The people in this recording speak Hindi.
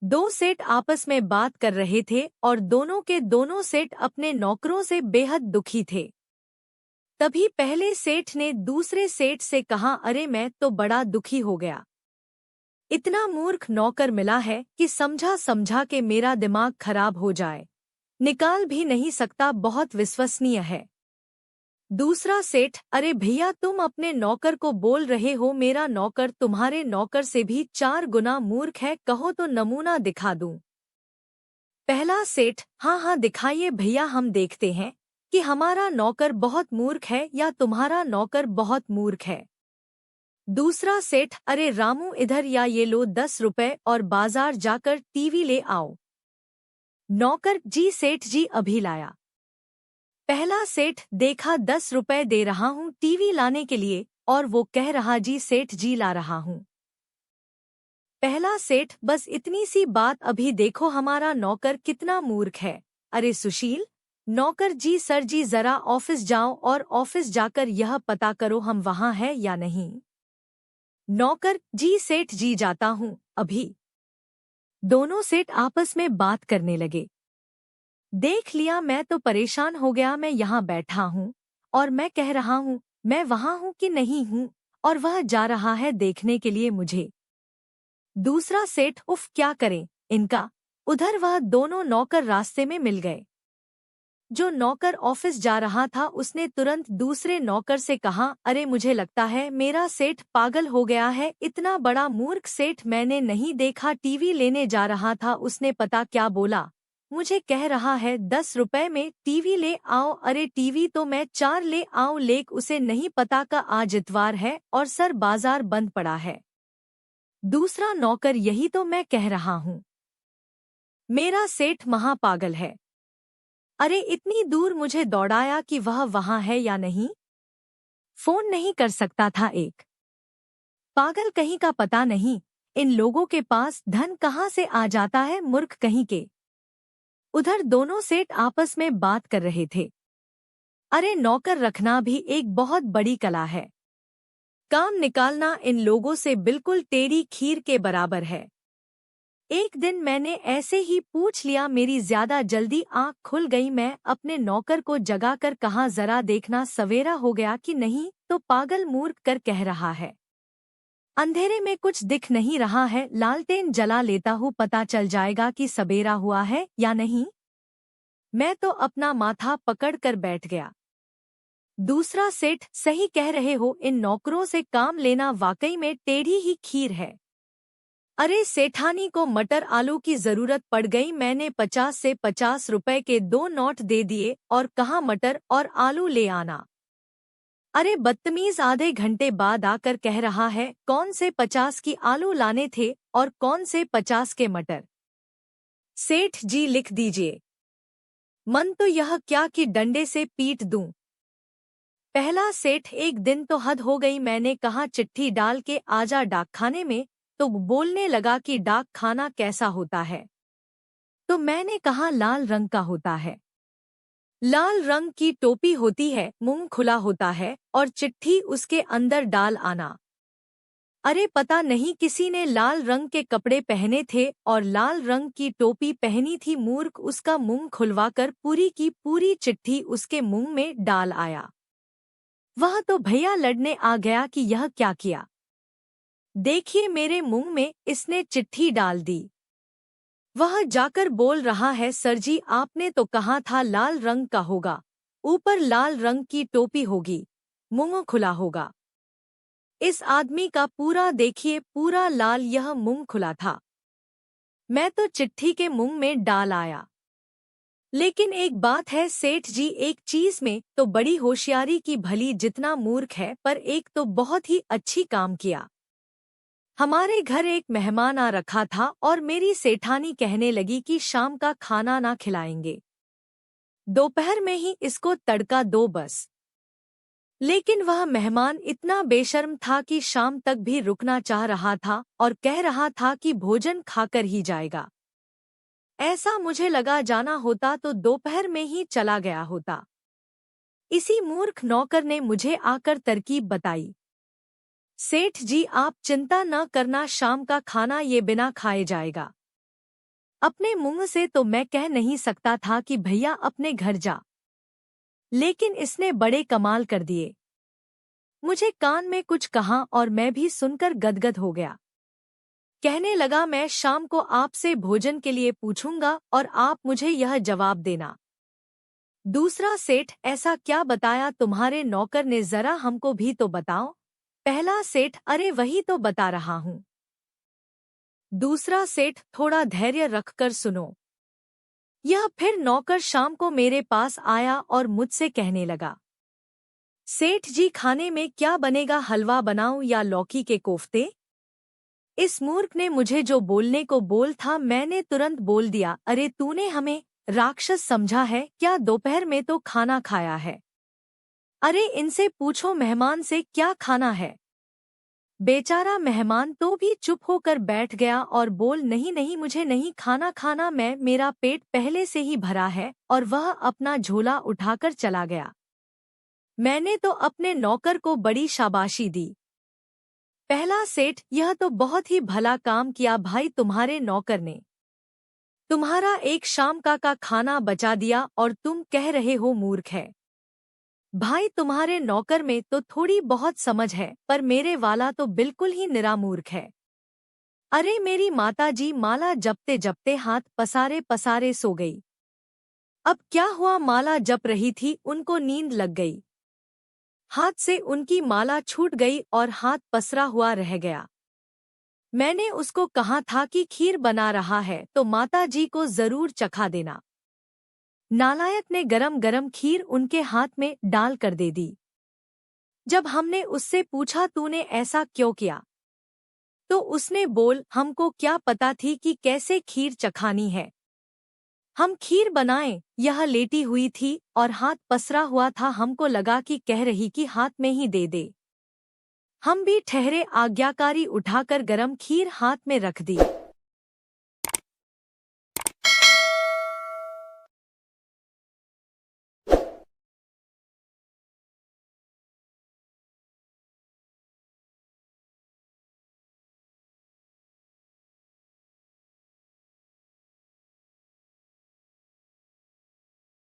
दो सेठ आपस में बात कर रहे थे और दोनों के दोनों सेठ अपने नौकरों से बेहद दुखी थे। तभी पहले सेठ ने दूसरे सेठ से कहा, अरे मैं तो बड़ा दुखी हो गया। इतना मूर्ख नौकर मिला है कि समझा समझा के मेरा दिमाग खराब हो जाए। निकाल भी नहीं सकता, बहुत विश्वसनीय है। दूसरा सेठ, अरे भैया तुम अपने नौकर को बोल रहे हो, मेरा नौकर तुम्हारे नौकर से भी 4 गुना मूर्ख है, कहो तो नमूना दिखा दूं। पहला सेठ, हाँ हाँ दिखाइए भैया, हम देखते हैं कि हमारा नौकर बहुत मूर्ख है या तुम्हारा नौकर बहुत मूर्ख है। दूसरा सेठ, अरे रामू इधर, या ये लो 10 रुपए और बाजार जाकर टीवी ले आओ। नौकर, जी सेठ जी अभी लाया। पहला सेठ, देखा 10 रुपए दे रहा हूँ टीवी लाने के लिए और वो कह रहा, जी सेठ जी ला रहा हूँ। पहला सेठ, बस इतनी सी बात, अभी देखो हमारा नौकर कितना मूर्ख है। अरे सुशील। नौकर, जी सर जी जरा ऑफिस जाओ और ऑफिस जाकर यह पता करो हम वहाँ हैं या नहीं। नौकर, जी सेठ जी जाता हूँ अभी। दोनों सेठ आपस में बात करने लगे। देख लिया, मैं तो परेशान हो गया, मैं यहाँ बैठा हूँ और मैं कह रहा हूँ मैं वहाँ हूँ कि नहीं हूँ, और वह जा रहा है देखने के लिए मुझे। दूसरा सेठ, उफ क्या करें इनका। उधर वह दोनों नौकर रास्ते में मिल गए। जो नौकर ऑफिस जा रहा था उसने तुरंत दूसरे नौकर से कहा, अरे मुझे लगता है मेरा सेठ पागल हो गया है, इतना बड़ा मूर्ख सेठ मैंने नहीं देखा, टीवी लेने जा रहा था उसने पता क्या बोला, मुझे कह रहा है 10 रुपए में टीवी ले आओ। अरे टीवी तो मैं 4 ले आऊं, लेक उसे नहीं पता का आज इतवार है और सर बाजार बंद पड़ा है। दूसरा नौकर, यही तो मैं कह रहा हूँ, मेरा सेठ महापागल है। अरे इतनी दूर मुझे दौड़ाया कि वह वहाँ है या नहीं, फोन नहीं कर सकता था एक। पागल कहीं का पता नहीं, इन लोगों के पास धन कहाँ से आ जाता है, मूर्ख कहीं के। उधर दोनों सेठ आपस में बात कर रहे थे। अरे नौकर रखना भी एक बहुत बड़ी कला है, काम निकालना इन लोगों से बिल्कुल टेढ़ी खीर के बराबर है। एक दिन मैंने ऐसे ही पूछ लिया, मेरी ज्यादा जल्दी आंख खुल गई, मैं अपने नौकर को जगाकर कहा, जरा देखना सवेरा हो गया कि नहीं, तो पागल मूर्ख कर कह रहा है। अंधेरे में कुछ दिख नहीं रहा है, लालटेन जला लेता हूँ, पता चल जाएगा कि सवेरा हुआ है या नहीं। मैं तो अपना माथा पकड़ कर बैठ गया। दूसरा सेठ, सही कह रहे हो, इन नौकरों से काम लेना वाकई में टेढ़ी ही खीर है। अरे सेठानी को मटर आलू की जरूरत पड़ गई, मैंने 50 से 50 रुपए के 2 नोट दे दिए और कहा मटर और आलू ले आना। अरे बदतमीज आधे घंटे बाद आकर कह रहा है, कौन से 50 की आलू लाने थे और कौन से 50 के मटर। सेठ जी लिख दीजिए। मन तो यह क्या कि डंडे से पीट दूं। पहला सेठ, एक दिन तो हद हो गई, मैंने कहा चिट्ठी डाल के आजा डाकखाने में, तो बोलने लगा कि डाक खाना कैसा होता है। तो मैंने कहा लाल रंग का होता है। लाल रंग की टोपी होती है, मुंह खुला होता है और चिट्ठी उसके अंदर डाल आना। अरे पता नहीं किसी ने लाल रंग के कपड़े पहने थे और लाल रंग की टोपी पहनी थी, मूर्ख उसका मुंह खुलवाकर पूरी की पूरी चिट्ठी उसके मुंह में डाल आया। वह तो भैया लड़ने आ गया कि यह क्या किया, देखिए मेरे मुंह में इसने चिट्ठी डाल दी। वह जाकर बोल रहा है, सर जी आपने तो कहा था लाल रंग का होगा, ऊपर लाल रंग की टोपी होगी, मुंह खुला होगा। इस आदमी का पूरा देखिए, पूरा लाल, यह मुंह खुला था। मैं तो चिट्ठी के मुंह में डाल आया। लेकिन एक बात है सेठ जी, एक चीज में तो बड़ी होशियारी की, भली जितना मूर्ख है पर एक तो बहुत ही अच्छी काम किया। हमारे घर एक मेहमान आ रखा था और मेरी सेठानी कहने लगी कि शाम का खाना ना खिलाएंगे, दोपहर में ही इसको तड़का दो बस। लेकिन वह मेहमान इतना बेशर्म था कि शाम तक भी रुकना चाह रहा था और कह रहा था कि भोजन खाकर ही जाएगा। ऐसा मुझे लगा जाना होता तो दोपहर में ही चला गया होता। इसी मूर्ख नौकर ने मुझे आकर तरकीब बताई, सेठ जी आप चिंता न करना, शाम का खाना ये बिना खाए जाएगा। अपने मुंह से तो मैं कह नहीं सकता था कि भैया अपने घर जा, लेकिन इसने बड़े कमाल कर दिए। मुझे कान में कुछ कहा और मैं भी सुनकर गदगद हो गया। कहने लगा, मैं शाम को आपसे भोजन के लिए पूछूंगा और आप मुझे यह जवाब देना। दूसरा सेठ, ऐसा क्या बताया तुम्हारे नौकर ने, जरा हमको भी तो बताओ। पहला सेठ, अरे वही तो बता रहा हूँ। दूसरा सेठ, थोड़ा धैर्य रखकर सुनो। यह फिर नौकर शाम को मेरे पास आया और मुझसे कहने लगा, सेठ जी खाने में क्या बनेगा, हलवा बनाऊं या लौकी के कोफ्ते? इस मूर्ख ने मुझे जो बोलने को बोल था मैंने तुरंत बोल दिया, अरे तूने हमें राक्षस समझा है क्या? दोपहर में तो खाना खाया है। अरे इनसे पूछो मेहमान से क्या खाना है। बेचारा मेहमान तो भी चुप होकर बैठ गया और बोल, नहीं नहीं मुझे नहीं खाना खाना, मेरा पेट पहले से ही भरा है, और वह अपना झोला उठाकर चला गया। मैंने तो अपने नौकर को बड़ी शाबाशी दी। पहला सेठ, यह तो बहुत ही भला काम किया भाई तुम्हारे नौकर ने। तुम्हारा एक शाम का खाना बचा दिया और तुम कह रहे हो मूर्ख है। भाई तुम्हारे नौकर में तो थोड़ी बहुत समझ है, पर मेरे वाला तो बिल्कुल ही निरा मूर्ख है। अरे मेरी माताजी माला जपते जपते हाथ पसारे पसारे सो गई। अब क्या हुआ, माला जप रही थी, उनको नींद लग गई। हाथ से उनकी माला छूट गई और हाथ पसरा हुआ रह गया। मैंने उसको कहा था कि खीर बना रहा है तो माताजी को जरूर चखा देना। नालायक ने गरम गरम खीर उनके हाथ में डाल कर दे दी। जब हमने उससे पूछा तूने ऐसा क्यों किया, तो उसने बोल, हमको क्या पता थी कि कैसे खीर चखानी है। हम खीर बनाएं, यह लेटी हुई थी और हाथ पसरा हुआ था, हमको लगा कि कह रही कि हाथ में ही दे दे। हम भी ठहरे, आज्ञाकारी उठाकर गरम खीर हाथ में रख दी।